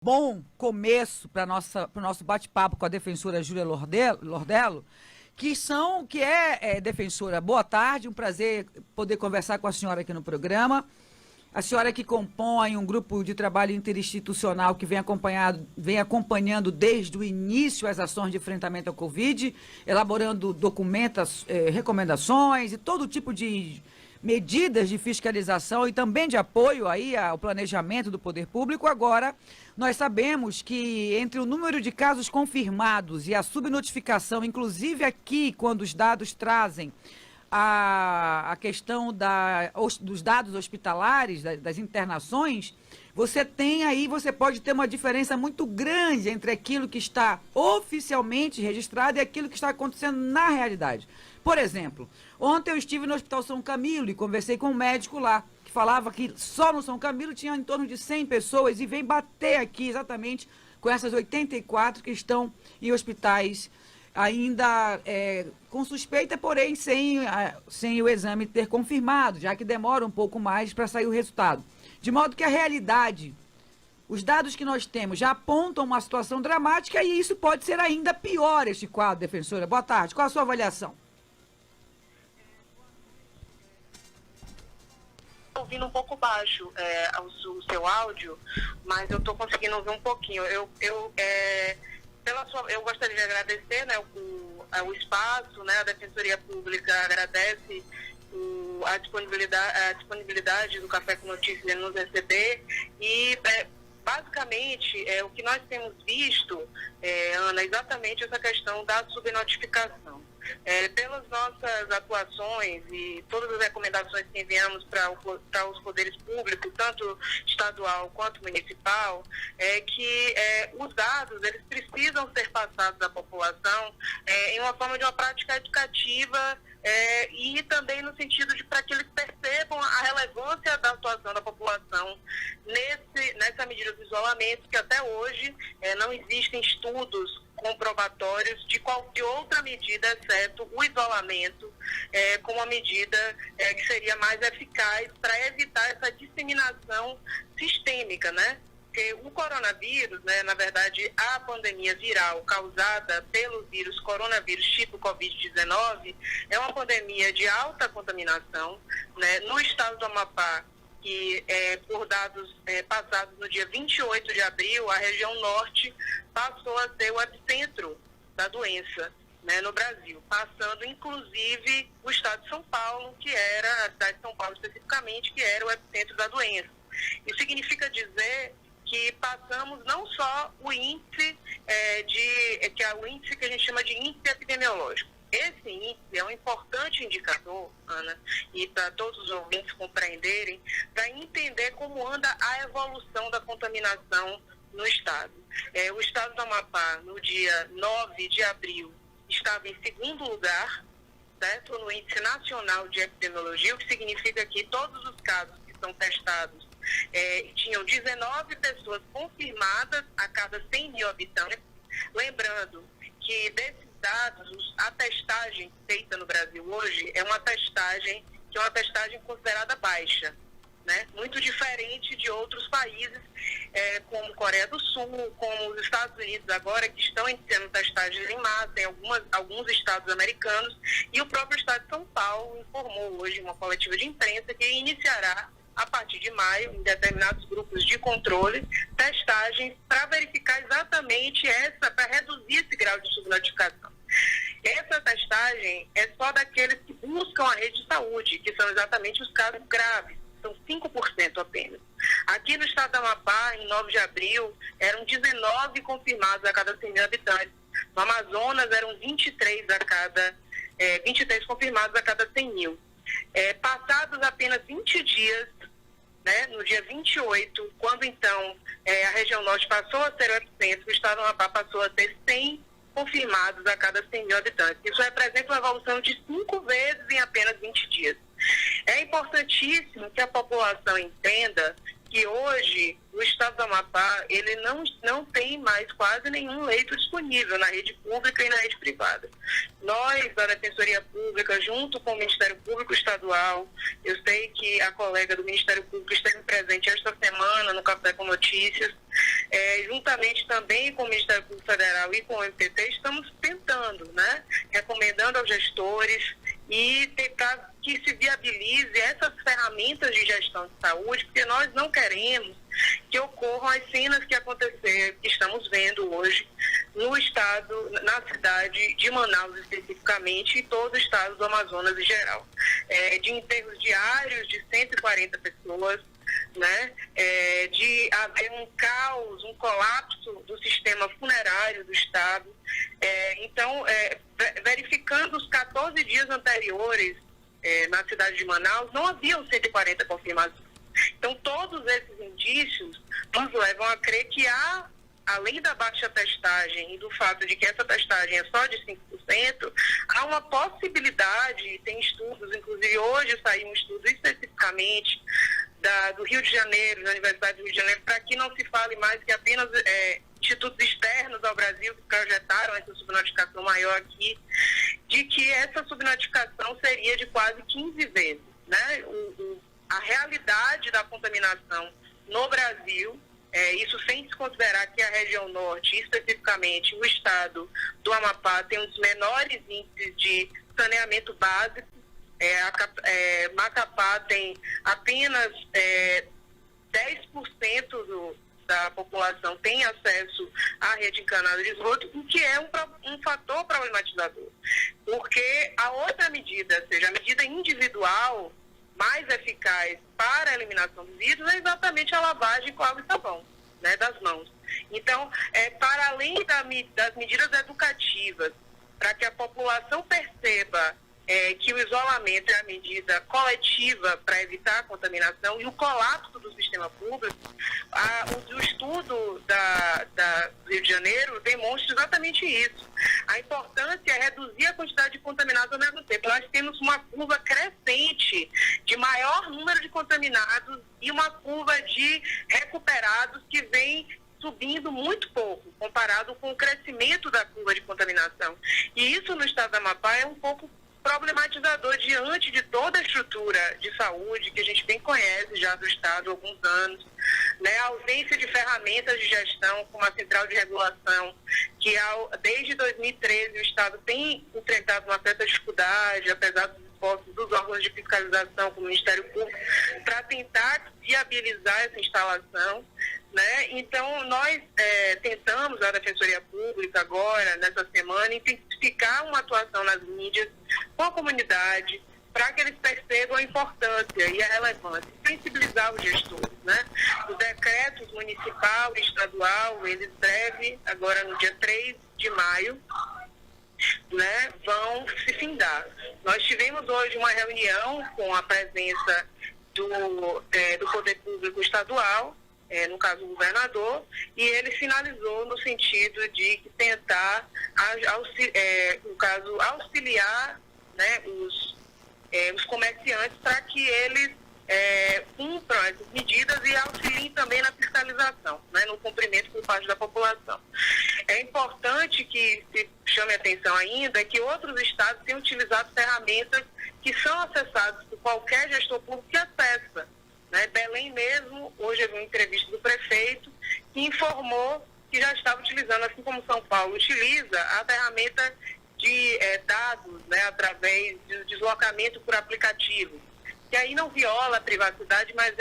bom começo para o nosso bate-papo com a defensora Júlia Lordello, que é defensora. Boa tarde, um prazer poder conversar com a senhora aqui no programa. A senhora que compõe um grupo de trabalho interinstitucional que vem acompanhando desde o início as ações de enfrentamento ao Covid, elaborando documentos, recomendações e todo tipo de medidas de fiscalização e também de apoio aí ao planejamento do poder público. Agora, nós sabemos que entre o número de casos confirmados e a subnotificação, inclusive aqui, quando os dados trazem a questão dos dados hospitalares, das internações, você pode ter uma diferença muito grande entre aquilo que está oficialmente registrado e aquilo que está acontecendo na realidade. Por exemplo, ontem eu estive no Hospital São Camilo e conversei com um médico lá, que falava que só no São Camilo tinha em torno de 100 pessoas e vem bater aqui exatamente com essas 84 que estão em hospitais ainda com suspeita, porém sem o exame ter confirmado, já que demora um pouco mais para sair o resultado. De modo que a realidade, os dados que nós temos já apontam uma situação dramática e isso pode ser ainda pior, este quadro, defensora. Boa tarde, qual a sua avaliação? Ouvindo um pouco baixo o seu áudio, mas eu estou conseguindo ouvir um pouquinho. Eu gostaria de agradecer, né, o espaço, né, a Defensoria Pública agradece a disponibilidade do Café com Notícias de nos receber e, basicamente, o que nós temos visto, Ana, é exatamente essa questão da subnotificação. Pelas nossas atuações e todas as recomendações que enviamos para os poderes públicos, tanto estadual quanto municipal, que os dados eles precisam ser passados à população em uma forma de uma prática educativa e também no sentido de para que eles percebam a relevância da atuação da população nessa medida do isolamento, que até hoje não existem estudos comprobatórios de qualquer outra medida, exceto o isolamento, como uma medida que seria mais eficaz para evitar essa disseminação sistêmica, né? Porque o coronavírus, né, na verdade, a pandemia viral causada pelo vírus coronavírus tipo Covid-19 é uma pandemia de alta contaminação, né? No estado do Amapá, que por dados passados no dia 28 de abril, a região norte passou a ser o epicentro da doença, né, no Brasil, passando inclusive o estado de São Paulo, a cidade de São Paulo especificamente, que era o epicentro da doença. Isso significa dizer que passamos não só o índice, que é o índice que a gente chama de índice epidemiológico. Esse índice é um importante indicador, Ana, e para todos os ouvintes compreenderem, para entender como anda a evolução da contaminação no estado. O estado do Amapá, no dia 9 de abril, estava em segundo lugar, certo? No índice nacional de epidemiologia, o que significa que todos os casos que são testados tinham 19 pessoas confirmadas a cada 100 mil habitantes. Lembrando que desses dados, a testagem feita no Brasil hoje é uma testagem considerada baixa, né? Muito diferente de outros países, como Coreia do Sul, como os Estados Unidos agora, que estão iniciando testagens em massa em alguns estados americanos, e o próprio estado de São Paulo informou hoje, em uma coletiva de imprensa, que iniciará a partir de maio, em determinados grupos de controle, testagens para verificar exatamente para reduzir esse grau de subnotificação. Essa testagem é só daqueles que buscam a rede de saúde, que são exatamente os casos graves, são 5% apenas. Aqui no estado do Amapá, em 9 de abril, eram 19 confirmados a cada 100 mil habitantes. No Amazonas, eram 23 confirmados a cada 100 mil. Passados apenas 20 dias, né, no dia 28, quando então a região norte passou a ser o epicentro, o estado do Amapá passou a ter 100 confirmados a cada 100 mil habitantes. Isso representa uma evolução de 5 vezes em apenas 20 dias. É importantíssimo que a população entenda que hoje o estado do Amapá ele não tem mais quase nenhum leito disponível na rede pública e na rede privada. Nós, da Defensoria Pública, junto com o Ministério Público Estadual, eu sei que a colega do Ministério Público esteve presente esta semana no Café com Notícias, juntamente também com o Ministério Público Federal e com o MPT, estamos tentando, né, recomendando aos gestores e tentar que se viabilize essas ferramentas de gestão de saúde, porque nós não queremos que ocorram as cenas que aconteceram, que estamos vendo hoje no estado, na cidade de Manaus especificamente, e todo o estado do Amazonas em geral. De enterros diários de 140 pessoas, né? De haver um caos, um colapso do sistema funerário do estado. Então, verificando os 14 dias anteriores na cidade de Manaus, não haviam 140 confirmações. Então, todos esses indícios nos levam a crer que há, além da baixa testagem e do fato de que essa testagem é só de 5%, há uma possibilidade, tem estudos, inclusive hoje saiu um estudo especificamente do Rio de Janeiro, da Universidade do Rio de Janeiro, para que não se fale mais que apenas institutos externos ao Brasil que projetaram essa subnotificação maior aqui, de que essa subnotificação seria de quase 15 vezes, né? A realidade da contaminação no Brasil, isso sem se considerar que a região norte, especificamente o estado do Amapá, tem um dos menores índices de saneamento básico. Macapá tem apenas 10% da população tem acesso à rede encanada de esgoto, o que é um fator problematizador. Porque a outra medida, ou seja, a medida individual mais eficaz para a eliminação dos vírus é exatamente a lavagem com água e sabão, né, das mãos. Então, para além das medidas educativas, para que a população perceba que o isolamento é a medida coletiva para evitar a contaminação e o colapso do sistema público, o estudo do Rio de Janeiro demonstra exatamente isso. A importância é reduzir a quantidade de contaminados ao mesmo tempo. Nós temos uma curva crescente de maior número de contaminados e uma curva de recuperados que vem subindo muito pouco, comparado com o crescimento da curva de contaminação. E isso no estado do Amapá é um pouco problematizador diante de toda a estrutura de saúde que a gente bem conhece já do estado há alguns anos, né? A ausência de ferramentas de gestão, como a central de regulação, que desde 2013 o estado tem enfrentado uma certa dificuldade, apesar dos esforços dos órgãos de fiscalização, como o Ministério Público, para tentar viabilizar essa instalação, né? Então, nós tentamos, a Defensoria Pública agora, nessa semana, intensificar uma atuação nas mídias com a comunidade, para que eles percebam a importância e a relevância, sensibilizar os gestores, né? Os decretos municipal e estadual, eles devem, agora no dia 3 de maio, né, vão se findar. Nós tivemos hoje uma reunião com a presença do Poder Público Estadual, no caso o governador, e ele finalizou no sentido de tentar, no caso, auxiliar, né, os comerciantes para que eles cumpram essas medidas e auxiliem também na fiscalização, né, no cumprimento por parte da população. É importante que se chame atenção ainda que outros estados têm utilizado ferramentas que são acessadas por qualquer gestor público que acessa, né? Belém mesmo, hoje eu vi uma entrevista do prefeito que informou que já estava utilizando, assim como São Paulo utiliza, a ferramenta de dados, né, através do deslocamento por aplicativo, que aí não viola a privacidade, mas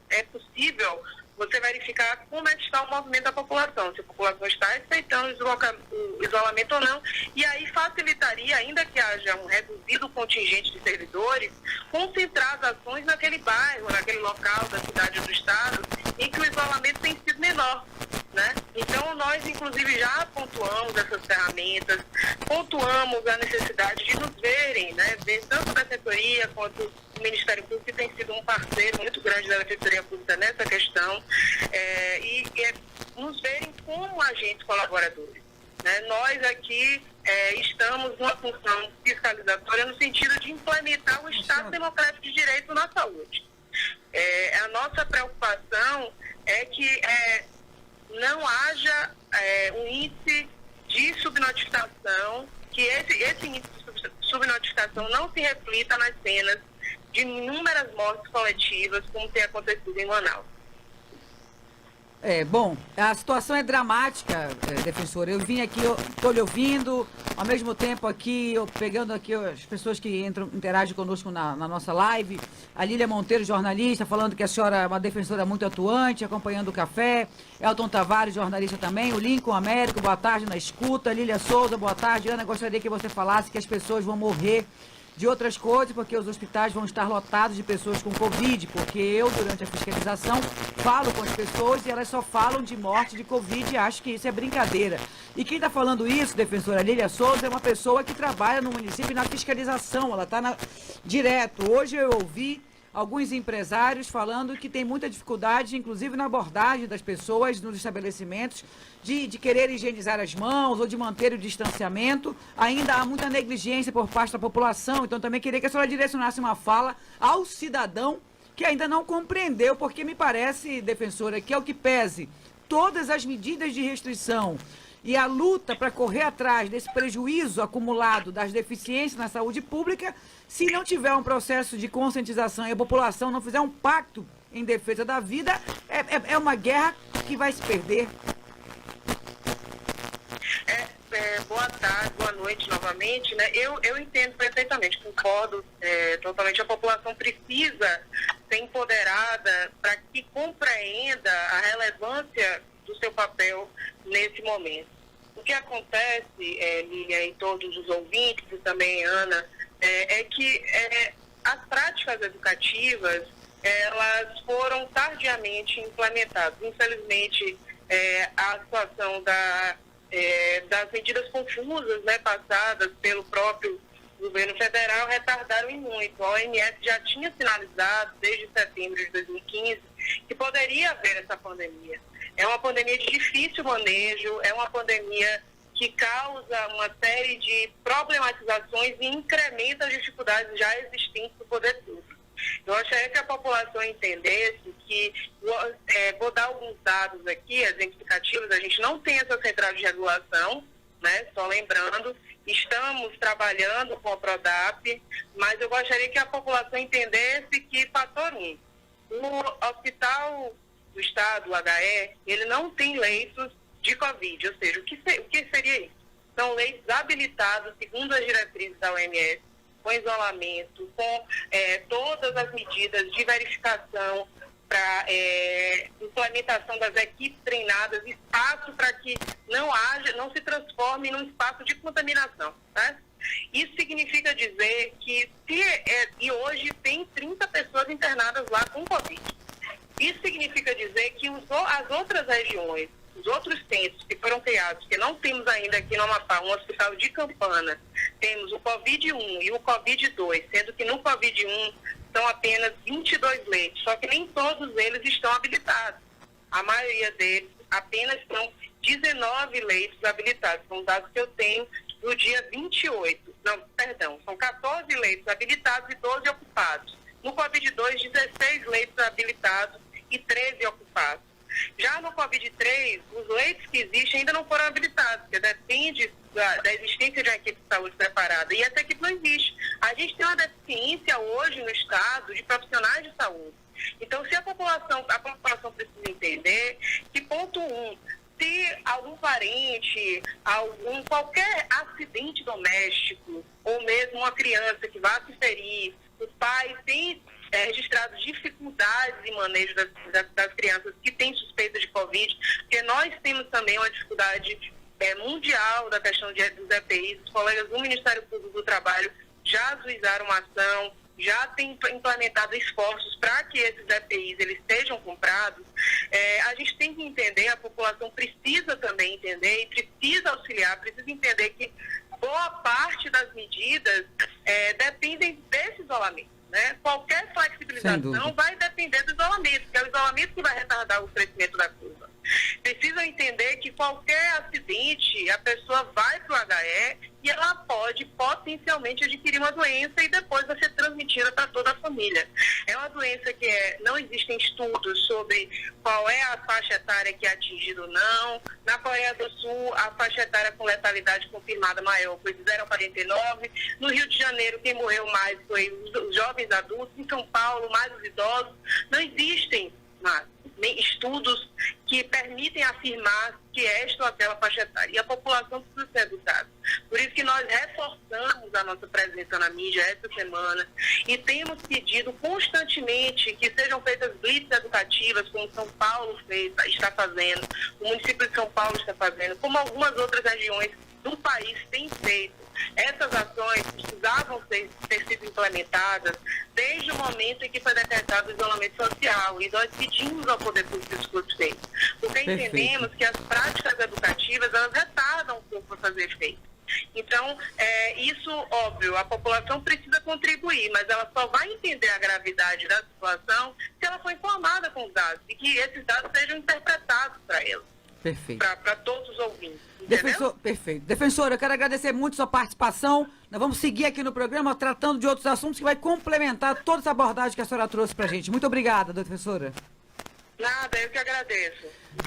é possível você verificar como é que está o movimento da população, se a população está respeitando o isolamento ou não, e aí facilitaria, ainda que haja um reduzido contingente de servidores, concentrar as ações naquele bairro, naquele local da cidade ou do estado, em que o isolamento tem sido menor, né? Então, nós, inclusive, já pontuamos essas ferramentas, pontuamos a necessidade de nos verem, né? Ver tanto a Defensoria quanto o Ministério Público, que tem sido um parceiro muito grande da Defensoria Pública nessa questão, e nos verem como agentes colaboradores, né? Nós aqui estamos numa função fiscalizatória no sentido de implementar o Estado Democrático de Direito na saúde. A nossa preocupação é que não haja um índice de subnotificação, que esse índice de subnotificação não se reflita nas cenas de inúmeras mortes coletivas, como tem acontecido em Manaus. Bom, a situação é dramática, defensora. Eu vim aqui, estou lhe ouvindo, ao mesmo tempo aqui, eu pegando aqui as pessoas que interagem conosco na nossa live. A Lília Monteiro, jornalista, falando que a senhora é uma defensora muito atuante, acompanhando o café. Elton Tavares, jornalista também. O Lincoln Américo, boa tarde na escuta. Lília Souza, boa tarde. Ana, gostaria que você falasse que as pessoas vão morrer de outras coisas, porque os hospitais vão estar lotados de pessoas com Covid, porque eu, durante a fiscalização, falo com as pessoas e elas só falam de morte de Covid e acho que isso é brincadeira. E quem está falando isso, defensora Lília Souza, é uma pessoa que trabalha no município na fiscalização, ela está direto. Hoje eu ouvi alguns empresários falando que tem muita dificuldade, inclusive na abordagem das pessoas nos estabelecimentos, de querer higienizar as mãos ou de manter o distanciamento. Ainda há muita negligência por parte da população, então também queria que a senhora direcionasse uma fala ao cidadão que ainda não compreendeu, porque me parece, defensora, que é o que pese todas as medidas de restrição e a luta para correr atrás desse prejuízo acumulado das deficiências na saúde pública, se não tiver um processo de conscientização e a população não fizer um pacto em defesa da vida, é uma guerra que vai se perder. Boa tarde, boa noite novamente, né? Eu entendo perfeitamente, concordo totalmente. A população precisa ser empoderada para que compreenda a relevância do seu papel nesse momento. O que acontece, Lília, e todos os ouvintes, e também Ana, é que as práticas educativas, elas foram tardiamente implementadas. Infelizmente, a situação das medidas confusas, né, passadas pelo próprio governo federal retardaram em muito. A OMS já tinha sinalizado desde setembro de 2015 que poderia haver essa pandemia. É uma pandemia de difícil manejo, é uma pandemia que causa uma série de problematizações e incrementa as dificuldades já existentes do poder público. Eu acharia que a população entendesse que, vou dar alguns dados aqui, exemplificativos, a gente não tem essa central de regulação, né? Só lembrando, estamos trabalhando com a Prodap, mas eu gostaria que a população entendesse que, fator 1, o Hospital do Estado, o HE, ele não tem leitos de Covid, ou seja, o que seria isso? São leitos habilitados, segundo as diretrizes da OMS, com isolamento, com todas as medidas de verificação para implementação das equipes treinadas, espaço para que não se transforme num espaço de contaminação, tá? Isso significa dizer que e hoje tem 30 pessoas internadas lá com Covid. Isso significa dizer que as outras regiões, os outros centros que foram criados, que não temos ainda aqui no Amapá, um hospital de Campana, temos o Covid-1 e o Covid-2, sendo que no Covid-1 são apenas 22 leitos, só que nem todos eles estão habilitados. A maioria deles apenas são 19 leitos habilitados, são dados que eu tenho no dia 28. Não, perdão, são 14 leitos habilitados e 12 ocupados. No Covid-2, 16 leitos habilitados e 13 ocupados. Já no Covid-3, os leitos que existem ainda não foram habilitados, porque depende da existência de uma equipe de saúde preparada. E essa equipe não existe. A gente tem uma deficiência hoje no Estado de profissionais de saúde. Então, se a população precisa entender que, ponto 1, se algum parente, qualquer acidente doméstico, ou mesmo uma criança que vá se ferir, os pais têm registrado dificuldades em manejo das crianças que têm suspeita de Covid, porque nós temos também uma dificuldade mundial da questão dos EPIs. Os colegas do Ministério Público do Trabalho já ajuizaram uma ação, já têm implementado esforços para que esses EPIs eles sejam comprados. A gente tem que entender, a população precisa também entender e precisa auxiliar, precisa entender que boa parte das medidas dependem desse isolamento. Né? Qualquer flexibilização vai depender do isolamento, que é o isolamento que vai retardar o crescimento da curva. Precisam entender que qualquer acidente, a pessoa vai para o HE e ela pode potencialmente adquirir uma doença e depois vai ser transmitida para toda a família. É uma doença que não existem estudos sobre qual é a faixa etária que é atingida ou não. Na Coreia do Sul, a faixa etária com letalidade confirmada maior foi de 0 a 49. No Rio de Janeiro, quem morreu mais foi os jovens adultos. Em São Paulo, mais os idosos. Não existem estudos que que permitem afirmar que esta ou aquela faixa etária. E a população precisa ser educada. Por isso que nós reforçamos a nossa presença na mídia essa semana e temos pedido constantemente que sejam feitas blitz educativas, como São Paulo está fazendo, o município de São Paulo está fazendo, como algumas outras regiões do país têm feito. Essas ações precisavam ter sido implementadas desde o momento em que foi decretado o isolamento social. E nós pedimos ao Poder Público que isso fosse feito. Porque entendemos que as práticas educativas, elas retardam um pouco para fazer efeito. Então, isso, óbvio, a população precisa contribuir, mas ela só vai entender a gravidade da situação se ela for informada com os dados e que esses dados sejam interpretados para ela. Perfeito. Para todos os ouvintes. Perfeito. Defensora, eu quero agradecer muito sua participação. Nós vamos seguir aqui no programa tratando de outros assuntos que vai complementar toda essa abordagem que a senhora trouxe para a gente. Muito obrigada, defensora. Nada, eu que agradeço.